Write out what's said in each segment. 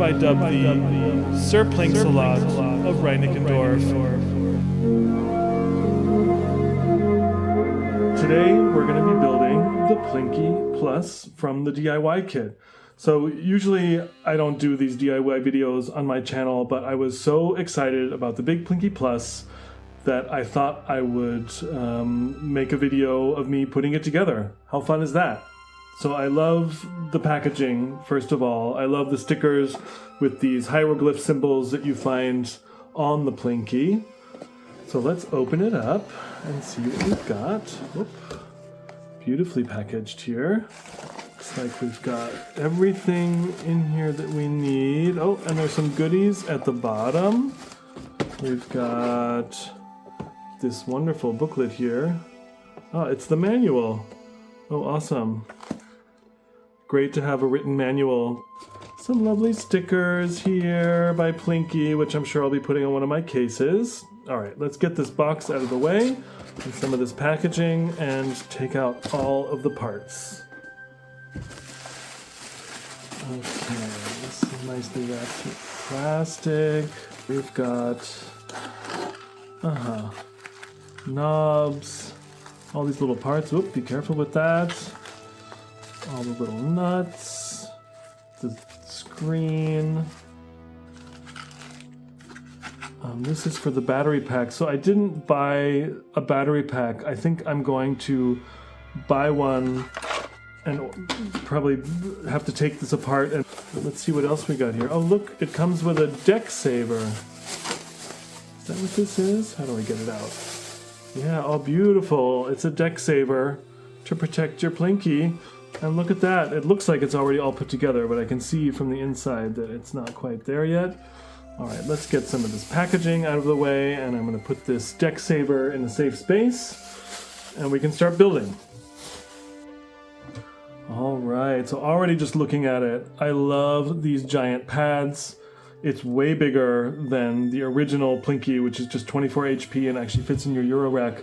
I dubbed the Sir Plinky-Salad of Reinickendorf. Today we're going to be building the Plinky Plus from the DIY kit. So usually I don't do these DIY videos on my channel, but I was so excited about the big Plinky Plus that I thought I would make a video of me putting it together. How fun is that? So I love the packaging, first of all. I love the stickers with these hieroglyph symbols that you find on the Plinky. So let's open it up and see what we've got. Oop. Beautifully packaged here. Looks like we've got everything in here that we need. Oh, and there's some goodies at the bottom. We've got this wonderful booklet here. Oh, it's the manual. Oh, awesome. Great to have a written manual. Some lovely stickers here by Plinky, which I'm sure I'll be putting on one of my cases. All right, let's get this box out of the way and some of this packaging and take out all of the parts. Okay, this is nicely wrapped in plastic. We've got knobs, all these little parts. Whoop, be careful with that. All the little nuts, the screen. This is for the battery pack. So I didn't buy a battery pack. I think I'm going to buy one and probably have to take this apart. And let's see what else we got here. Oh, look, it comes with a deck saver. Is that what this is? How do I get it out? Yeah, oh, beautiful. It's a deck saver to protect your Plinky. And look at that. It looks like it's already all put together, but I can see from the inside that it's not quite there yet. All right, let's get some of this packaging out of the way, and I'm going to put this deck saver in a safe space, and we can start building. All right, so already just looking at it, I love these giant pads. It's way bigger than the original Plinky, which is just 24 HP and actually fits in your Euro rack.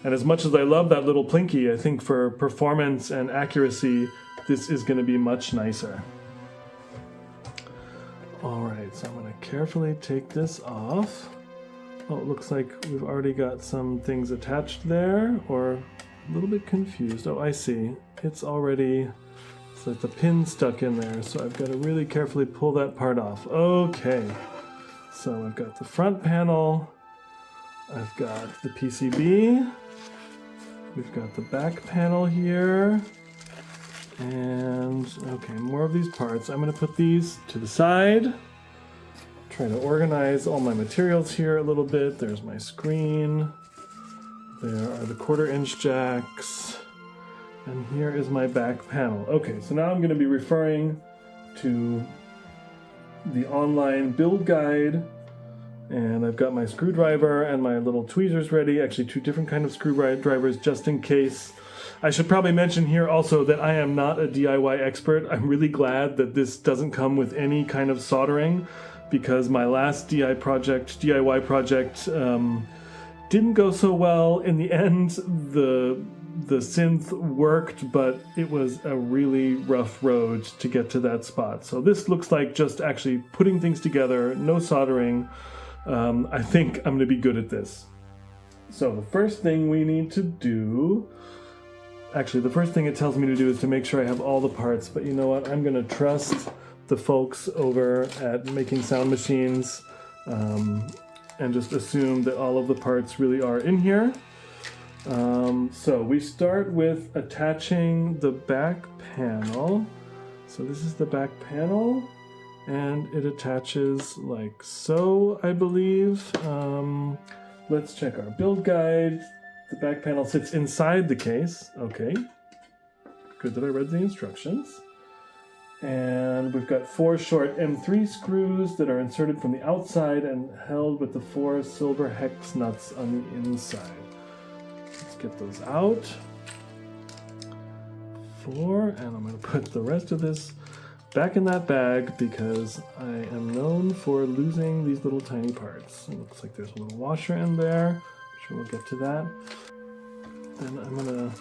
And as much as I love that little Plinky, I think for performance and accuracy, this is going to be much nicer. All right, so I'm going to carefully take this off. Oh, it looks like we've already got some things attached there, or a little bit confused. Oh, I see. It's already, it's like the pin stuck in there, so I've got to really carefully pull that part off. Okay, so I've got the front panel, I've got the PCB, we've got the back panel here, and okay, more of these parts. I'm going to put these to the side, try to organize all my materials here a little bit. There's my screen, there are the 1/4-inch jacks, and here is my back panel. Okay, so now I'm going to be referring to the online build guide, and I've got my screwdriver and my little tweezers ready, actually 2 different kinds of screwdrivers just in case. I should probably mention here also that I am not a DIY expert. I'm really glad that this doesn't come with any kind of soldering, because my last DIY project didn't go so well. In the end, the synth worked, but it was a really rough road to get to that spot. So this looks like just actually putting things together, no soldering. I think I'm going to be good at this. So the first thing we need to do, actually the first thing it tells me to do is to make sure I have all the parts, but you know what, I'm going to trust the folks over at Making Sound Machines and just assume that all of the parts really are in here. So we start with attaching the back panel. So this is the back panel, and it attaches like so, I believe. Let's check our build guide. The back panel sits inside the case. Okay, good that I read the instructions. And we've got 4 short M3 screws that are inserted from the outside and held with the 4 silver hex nuts on the inside. Let's get those out. 4, and I'm going to put the rest of this back in that bag because I am known for losing these little tiny parts. It looks like there's a little washer in there. I'm sure we'll get to that. Then I'm going to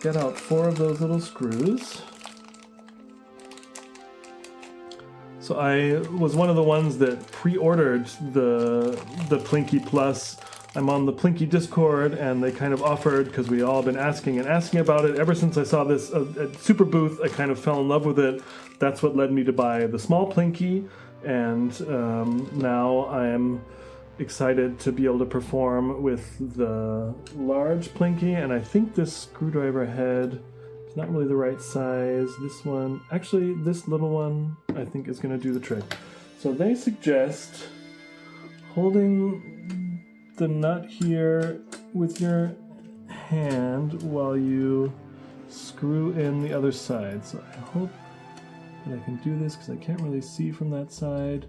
get out 4 of those little screws. So I was one of the ones that pre-ordered the Plinky Plus. I'm on the Plinky Discord, and they kind of offered, because we all been asking about it ever since I saw this at Super Booth. I kind of fell in love with it. That's what led me to buy the small Plinky, and now I'm excited to be able to perform with the large Plinky. And I think this screwdriver head is not really the right size. This one, actually this little one, I think is going to do the trick. So they suggest holding the nut here with your hand while you screw in the other side. So I hope that I can do this because I can't really see from that side.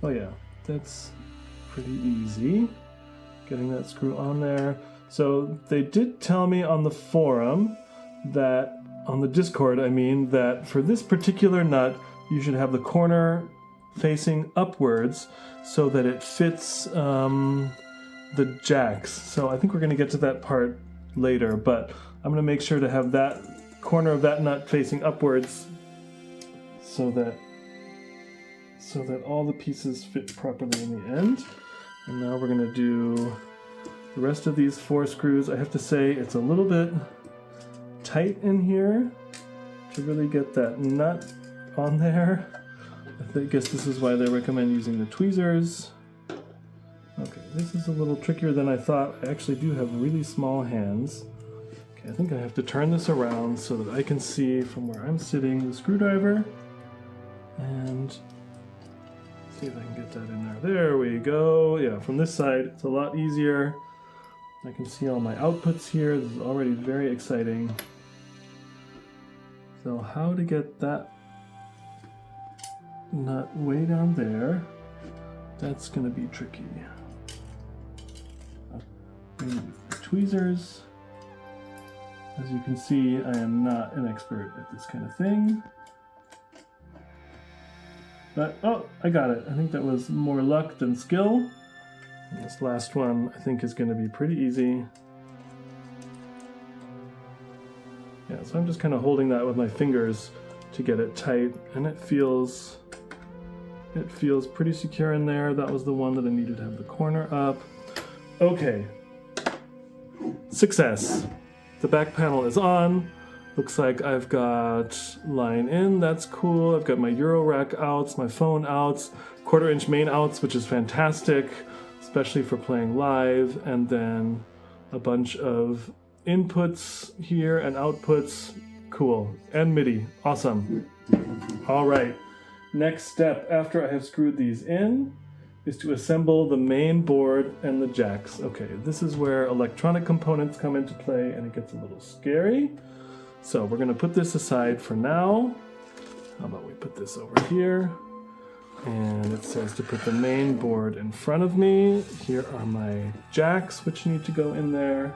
Oh yeah, that's pretty easy. Getting that screw on there. So they did tell me on the forum that, on the Discord I mean, that for this particular nut you should have the corner facing upwards so that it fits the jacks. So I think we're going to get to that part later, but I'm going to make sure to have that corner of that nut facing upwards so that all the pieces fit properly in the end. And now we're going to do the rest of these 4 screws. I have to say it's a little bit tight in here to really get that nut on there. I guess this is why they recommend using the tweezers. Okay, this is a little trickier than I thought. I actually do have really small hands. Okay, I think I have to turn this around so that I can see from where I'm sitting the screwdriver. And see if I can get that in there. There we go. Yeah, from this side it's a lot easier. I can see all my outputs here. This is already very exciting. So how to get that nut way down there, that's going to be tricky. Tweezers. As you can see, I am not an expert at this kind of thing. But, oh, I got it. I think that was more luck than skill. And this last one, I think, is going to be pretty easy. Yeah, so I'm just kind of holding that with my fingers to get it tight, and it feels pretty secure in there. That was the one that I needed to have the corner up. Okay. Success. The back panel is on. Looks like I've got line in, that's cool. I've got my Euro rack outs, my phone outs, 1/4 inch main outs, which is fantastic, especially for playing live, and then a bunch of inputs here and outputs. Cool. And MIDI. Awesome. All right. Next step after I have screwed these in is to assemble the main board and the jacks. Okay, this is where electronic components come into play and it gets a little scary. So we're going to put this aside for now. How about we put this over here? And it says to put the main board in front of me. Here are my jacks, which need to go in there.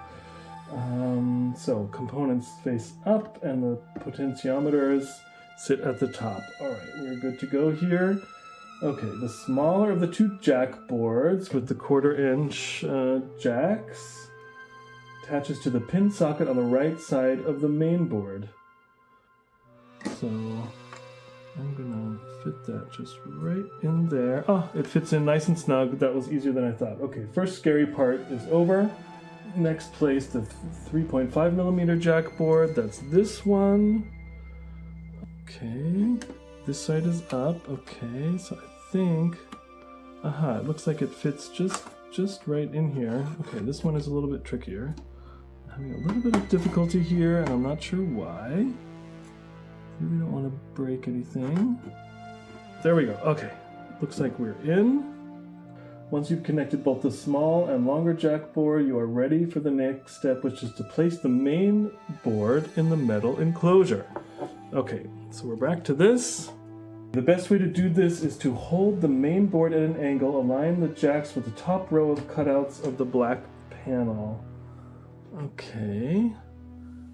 So components face up and the potentiometers sit at the top. All right, we're good to go here. Okay, the smaller of the 2 jack boards with the 1/4 inch jacks attaches to the pin socket on the right side of the main board. So I'm gonna fit that just right in there. Oh, it fits in nice and snug. That was easier than I thought. Okay, first scary part is over. Next place, the 3.5mm jack board. That's this one. Okay, this side is up. Okay, so I think, it looks like it fits just right in here. Okay, this one is a little bit trickier. I'm having a little bit of difficulty here, and I'm not sure why. Really don't want to break anything. There we go. Okay, looks like we're in. Once you've connected both the small and longer jack board, you are ready for the next step, which is to place the main board in the metal enclosure. Okay, so we're back to this. The best way to do this is to hold the main board at an angle, align the jacks with the top row of cutouts of the black panel. Okay,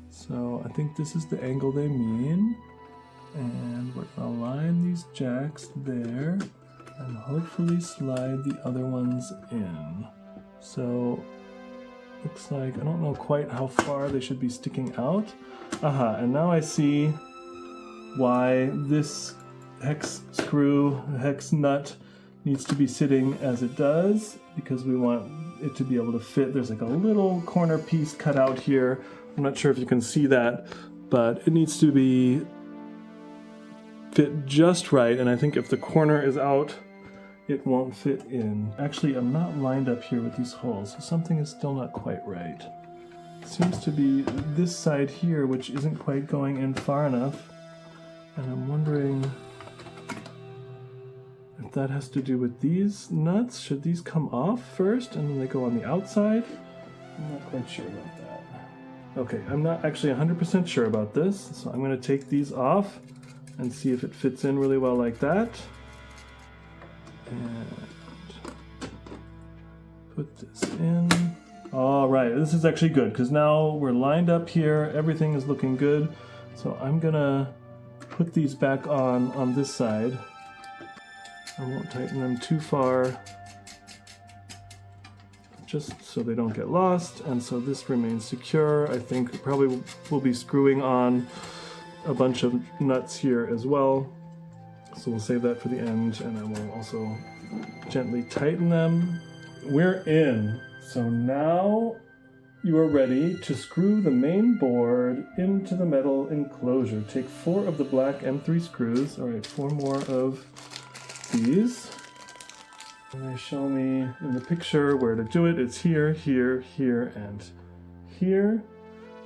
so I think this is the angle they mean. And we're gonna align these jacks there and hopefully slide the other ones in. So, looks like, I don't know quite how far they should be sticking out. And now I see why this hex screw, hex nut needs to be sitting as it does because we want it to be able to fit. There's like a little corner piece cut out here. I'm not sure if you can see that, but it needs to be fit just right, and I think if the corner is out, it won't fit in. Actually, I'm not lined up here with these holes, so something is still not quite right. It seems to be this side here, which isn't quite going in far enough, and I'm wondering if that has to do with these nuts. Should these come off first, and then they go on the outside? I'm not quite sure about that. Okay, I'm not actually 100% sure about this, so I'm going to take these off and see if it fits in really well like that. And put this in. All right, this is actually good because now we're lined up here. Everything is looking good. So I'm gonna put these back on this side. I won't tighten them too far, just so they don't get lost. And so this remains secure. I think probably we'll be screwing on a bunch of nuts here as well. So we'll save that for the end, and I will also gently tighten them. We're in. So now you are ready to screw the main board into the metal enclosure. Take 4 of the black M3 screws. All right, 4 more of these. And they show me in the picture where to do it. It's here, here, here, and here.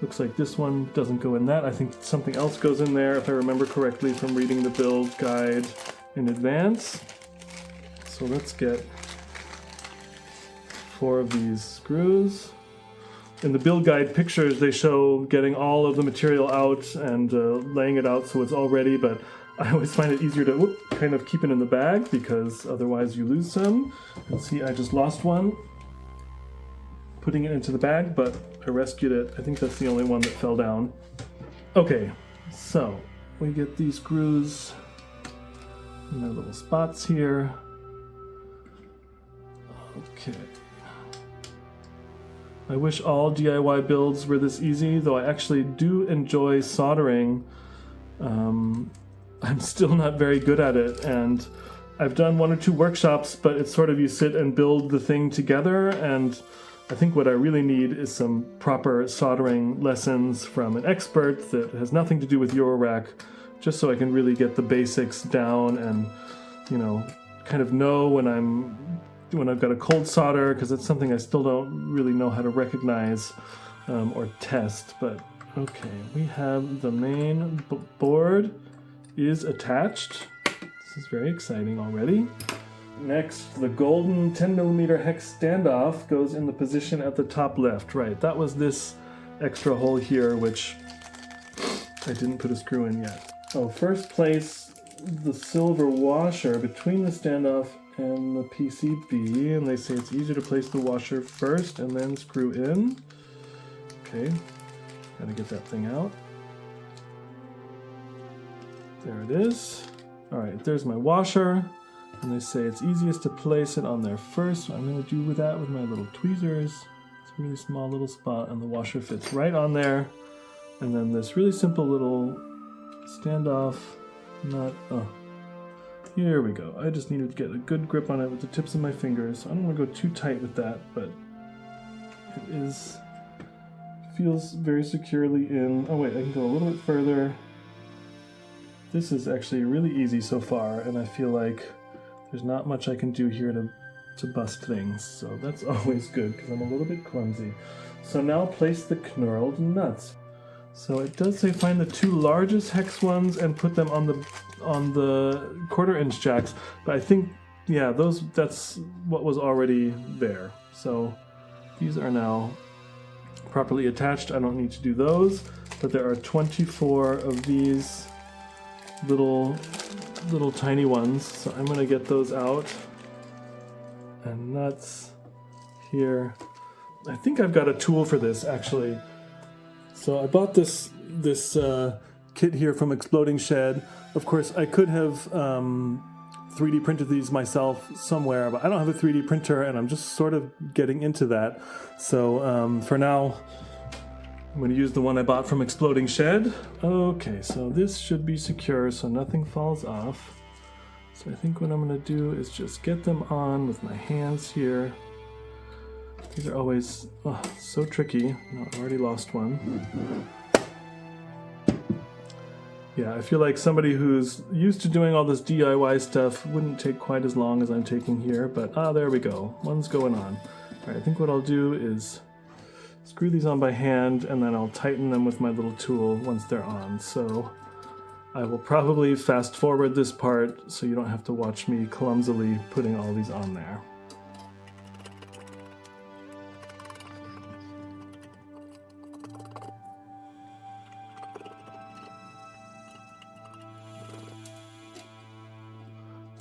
Looks like this one doesn't go in that. I think something else goes in there, if I remember correctly from reading the build guide in advance. So let's get 4 of these screws. In the build guide pictures, they show getting all of the material out and laying it out so it's all ready, but I always find it easier to kind of keep it in the bag because otherwise you lose some. And see, I just lost one putting it into the bag, but I rescued it. I think that's the only one that fell down. Okay, so we get these screws in their little spots here. Okay. I wish all DIY builds were this easy, though I actually do enjoy soldering. I'm still not very good at it, and I've done 1 or 2 workshops, but it's sort of you sit and build the thing together, and I think what I really need is some proper soldering lessons from an expert that has nothing to do with Eurorack, just so I can really get the basics down and, you know, kind of know when I've got a cold solder, because it's something I still don't really know how to recognize or test. But okay, we have the main board is attached. This is very exciting already. Next, the golden 10mm hex standoff goes in the position at the top left. Right, that was this extra hole here, which I didn't put a screw in yet. Oh, first place the silver washer between the standoff and the PCB, and they say it's easier to place the washer first and then screw in. Okay, gotta get that thing out. There it is. All right, there's my washer. And they say it's easiest to place it on there first, so I'm going to do that with my little tweezers. It's a really small little spot, and the washer fits right on there. And then this really simple little standoff nut. Oh, here we go. I just needed to get a good grip on it with the tips of my fingers. I don't want to go too tight with that, but it feels very securely in. Oh wait, I can go a little bit further. This is actually really easy so far, and I feel like there's not much I can do here to bust things, so that's always good because I'm a little bit clumsy. So now place the knurled nuts. So it does say find the 2 largest hex ones and put them on the 1/4" jacks, but I think, yeah, that's what was already there. So these are now properly attached. I don't need to do those, but there are 24 of these little tiny ones, so I'm gonna get those out. And nuts here. I think I've got a tool for this actually. So I bought this kit here from Exploding Shed. Of course, I could have 3D printed these myself somewhere, but I don't have a 3D printer, and I'm just sort of getting into that. So for now, I'm going to use the one I bought from Exploding Shed. Okay, so this should be secure so nothing falls off. So I think what I'm going to do is just get them on with my hands here. These are always so tricky. No, I already lost one. Yeah, I feel like somebody who's used to doing all this DIY stuff wouldn't take quite as long as I'm taking here, but there we go. One's going on. All right, I think what I'll do is screw these on by hand, and then I'll tighten them with my little tool once they're on. So I will probably fast forward this part so you don't have to watch me clumsily putting all these on there.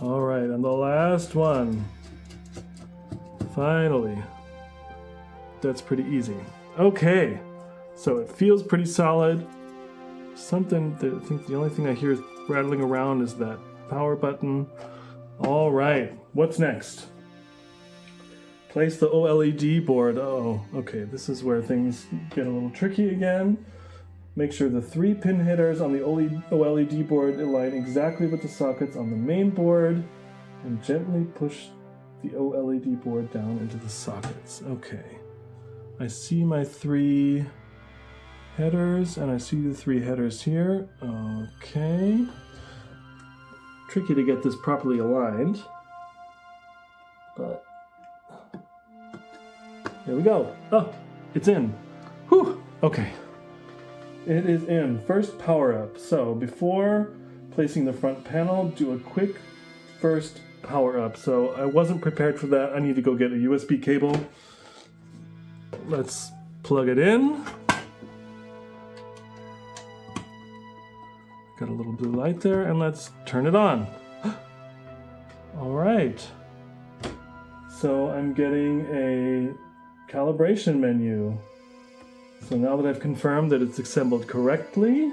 All right, and the last one. Finally. That's pretty easy. Okay, so it feels pretty solid. Something that I think the only thing I hear rattling around is that power button. All right, what's next? Place the OLED board. Oh, okay, this is where things get a little tricky again. Make sure the 3 pin headers on the OLED board align exactly with the sockets on the main board, and gently push the OLED board down into the sockets. Okay, I see my 3 headers, and I see the 3 headers here. Okay. Tricky to get this properly aligned, but there we go. Oh, it's in. Whew, okay. It is in. First power up. So before placing the front panel, do a quick first power up. So I wasn't prepared for that. I need to go get a USB cable. Let's plug it in. Got a little blue light there, and let's turn it on. All right. So I'm getting a calibration menu. So now that I've confirmed that it's assembled correctly,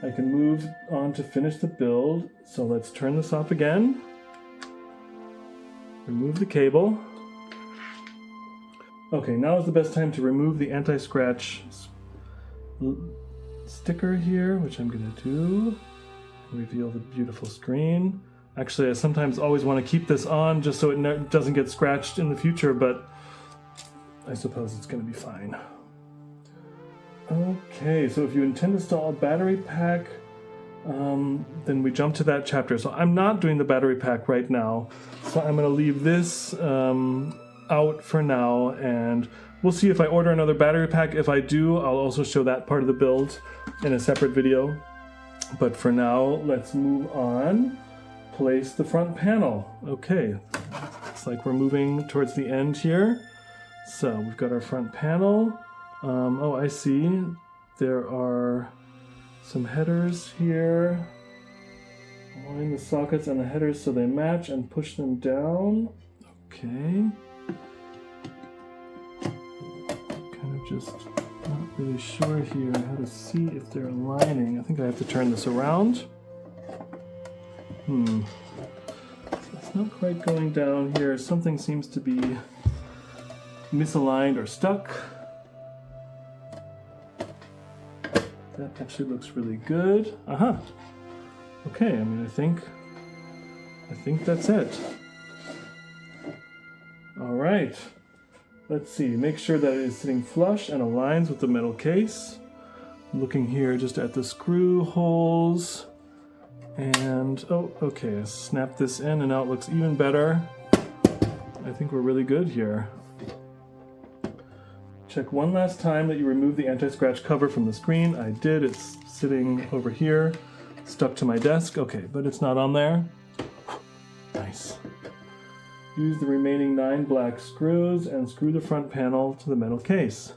I can move on to finish the build. So let's turn this off again. Remove the cable. Okay, now is the best time to remove the anti-scratch sticker here, which I'm going to do. Reveal the beautiful screen. Actually, I sometimes always want to keep this on just so it doesn't get scratched in the future, but I suppose it's going to be fine. Okay, so if you intend to install a battery pack, then we jump to that chapter. So I'm not doing the battery pack right now, so I'm going to leave this out for now, and we'll see if I order another battery pack. If I do, I'll also show that part of the build in a separate video. But for now, let's move on. Place the front panel. Okay, looks like we're moving towards the end here. So we've got our front panel. Oh, I see. There are some headers here. Align the sockets and the headers so they match and push them down. Okay. Kind of just not really sure here how to see if they're aligning. I think I have to turn this around. So it's not quite going down here. Something seems to be misaligned or stuck. That actually looks really good. Aha. Okay, I mean, I think that's it. All right. Let's see. Make sure that it is sitting flush and aligns with the metal case. I'm looking here just at the screw holes. And, oh, okay. I snapped this in and now it looks even better. I think we're really good here. Check one last time that you remove the anti-scratch cover from the screen. I did. It's sitting over here, stuck to my desk. Okay, but it's not on there. Nice. Use the remaining 9 black screws and screw the front panel to the metal case.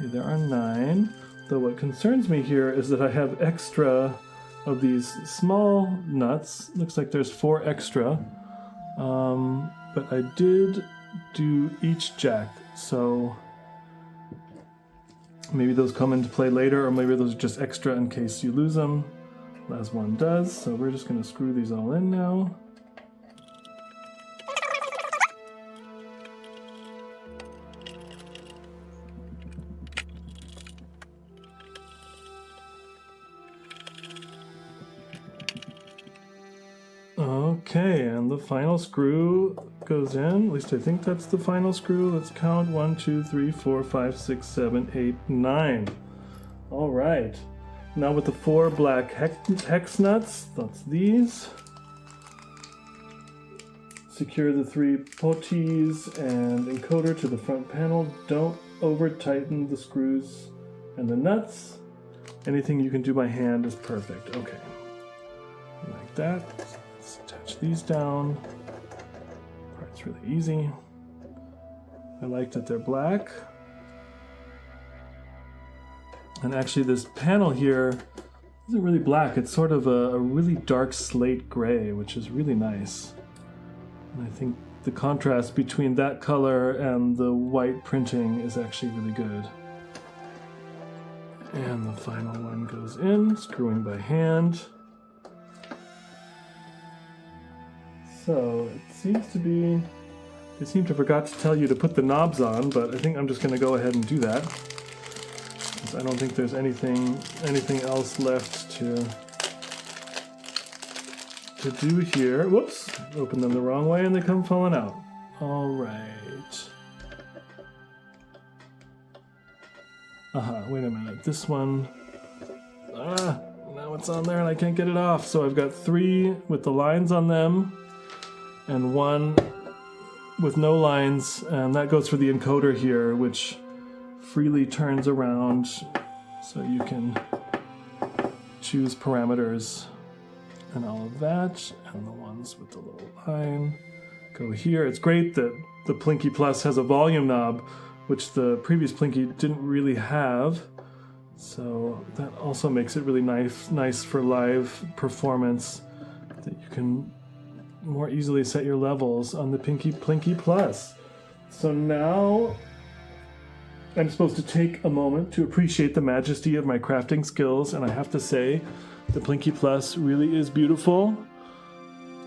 Okay, there are 9. Though what concerns me here is that I have extra of these small nuts. Looks like there's 4 extra. But I did do each jack, so maybe those come into play later, or maybe those are just extra in case you lose them, as one does. So we're just going to screw these all in now. Okay, and the final screw goes in. At least I think that's the final screw. Let's count 1, 2, 3, 4, 5, 6, 7, 8, 9. All right. Now with the 4 black hex nuts, that's these. Secure the 3 poties and encoder to the front panel. Don't over tighten the screws and the nuts. Anything you can do by hand is perfect. Okay. Like that. Let's attach these down. Part's really easy. I like that they're black. And actually this panel here isn't really black. It's sort of a really dark slate gray, which is really nice. And I think the contrast between that color and the white printing is actually really good. And the final one goes in, screwing by hand. So it seems to be, they seem to forgot to tell you to put the knobs on, but I think I'm just going to go ahead and do that. I don't think there's anything else left to do here. Whoops, opened them the wrong way and they come falling out. All right. Wait a minute. This one, now it's on there and I can't get it off. So I've got 3 with the lines on them and 1 with no lines, and that goes for the encoder here, which freely turns around so you can choose parameters and all of that, and the ones with the little line go here. It's great that the Plinky Plus has a volume knob, which the previous Plinky didn't really have, so that also makes it really nice for live performance, that you can more easily set your levels on the Plinky Plus. So now I'm supposed to take a moment to appreciate the majesty of my crafting skills, and I have to say, the Plinky Plus really is beautiful.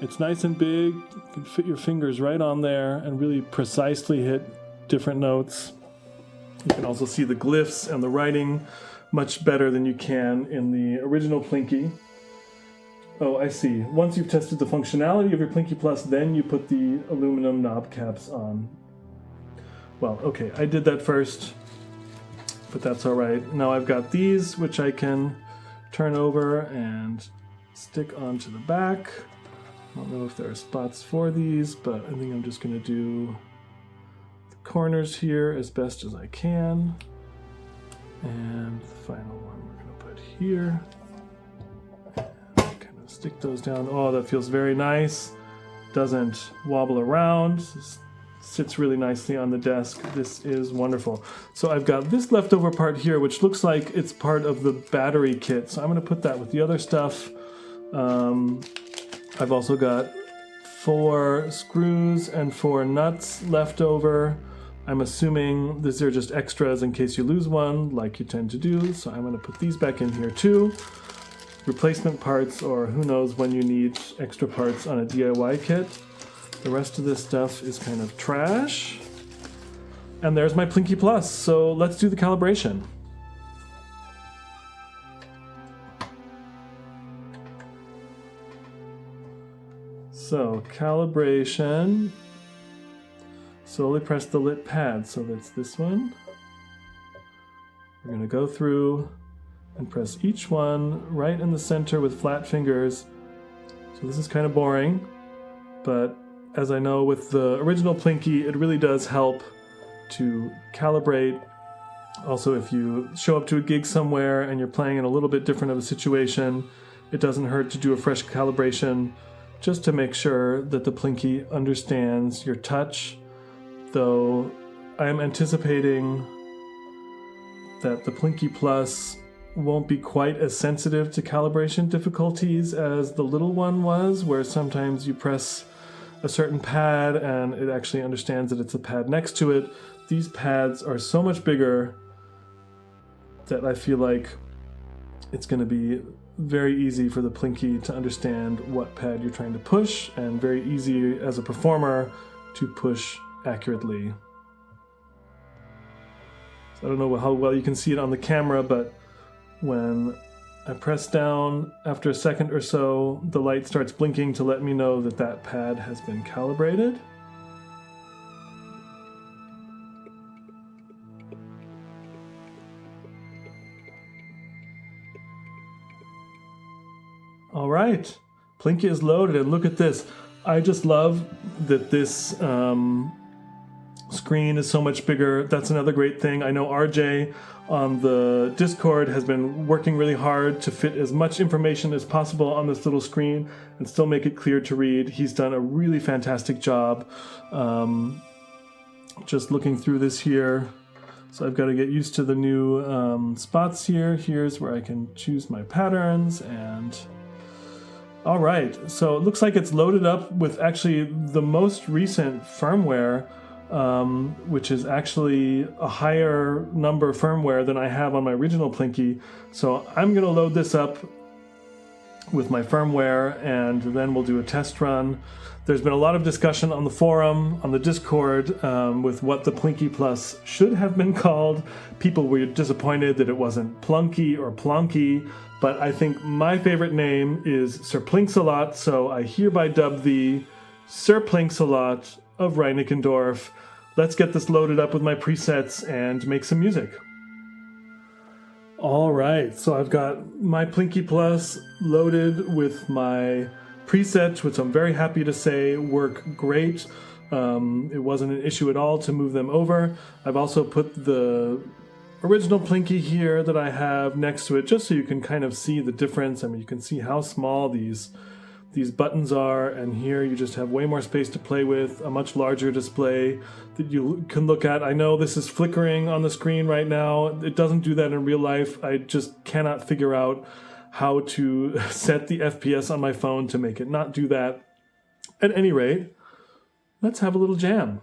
It's nice and big. You can fit your fingers right on there and really precisely hit different notes. You can also see the glyphs and the writing much better than you can in the original Plinky. Oh, I see. Once you've tested the functionality of your Plinky Plus, then you put the aluminum knob caps on. Well, okay, I did that first, but that's all right. Now I've got these, which I can turn over and stick onto the back. I don't know if there are spots for these, but I think I'm just going to do the corners here as best as I can. And the final one we're going to put here. And kind of stick those down. Oh, that feels very nice. Doesn't wobble around. Just sits really nicely on the desk. This is wonderful. So I've got this leftover part here, which looks like it's part of the battery kit. So I'm going to put that with the other stuff. I've also got 4 screws and 4 nuts left over. I'm assuming these are just extras in case you lose one, like you tend to do. So I'm going to put these back in here too. Replacement parts, or who knows when you need extra parts on a DIY kit. The rest of this stuff is kind of trash. And there's my Plinky Plus. So let's do the calibration. So calibration. Slowly press the lit pad. So that's this one. We're going to go through and press each one right in the center with flat fingers. So this is kind of boring, but as I know with the original Plinky, it really does help to calibrate. Also, if you show up to a gig somewhere and you're playing in a little bit different of a situation, it doesn't hurt to do a fresh calibration just to make sure that the Plinky understands your touch. Though I am anticipating that the Plinky Plus won't be quite as sensitive to calibration difficulties as the little one was, where sometimes you press a certain pad and it actually understands that it's a pad next to it. These pads are so much bigger that I feel like it's going to be very easy for the Plinky to understand what pad you're trying to push, and very easy as a performer to push accurately. So I don't know how well you can see it on the camera, but when I press down. After a second or so, the light starts blinking to let me know that that pad has been calibrated. All right, Plinky is loaded, and look at this. I just love that this screen is so much bigger. That's another great thing. I know RJ on the Discord has been working really hard to fit as much information as possible on this little screen and still make it clear to read. He's done a really fantastic job. Just looking through this here. So I've got to get used to the new spots here. Here's where I can choose my patterns and... All right, so it looks like it's loaded up with actually the most recent firmware, which is actually a higher number firmware than I have on my original Plinky. So I'm gonna load this up with my firmware and then we'll do a test run. There's been a lot of discussion on the forum, on the Discord, with what the Plinky Plus should have been called. People were disappointed that it wasn't Plunky or Plonky, but I think my favorite name is Sir Plinksalot, so I hereby dub thee Sir Plinksalot of Reinickendorf. Let's get this loaded up with my presets and make some music. All right, so I've got my Plinky Plus loaded with my presets, which I'm very happy to say work great. It wasn't an issue at all to move them over. I've also put the original Plinky here that I have next to it, just so you can kind of see the difference. I mean, you can see how small these buttons are, and here you just have way more space to play with, a much larger display that you can look at. I know this is flickering on the screen right now. It doesn't do that in real life. I just cannot figure out how to set the FPS on my phone to make it not do that. At any rate, let's have a little jam.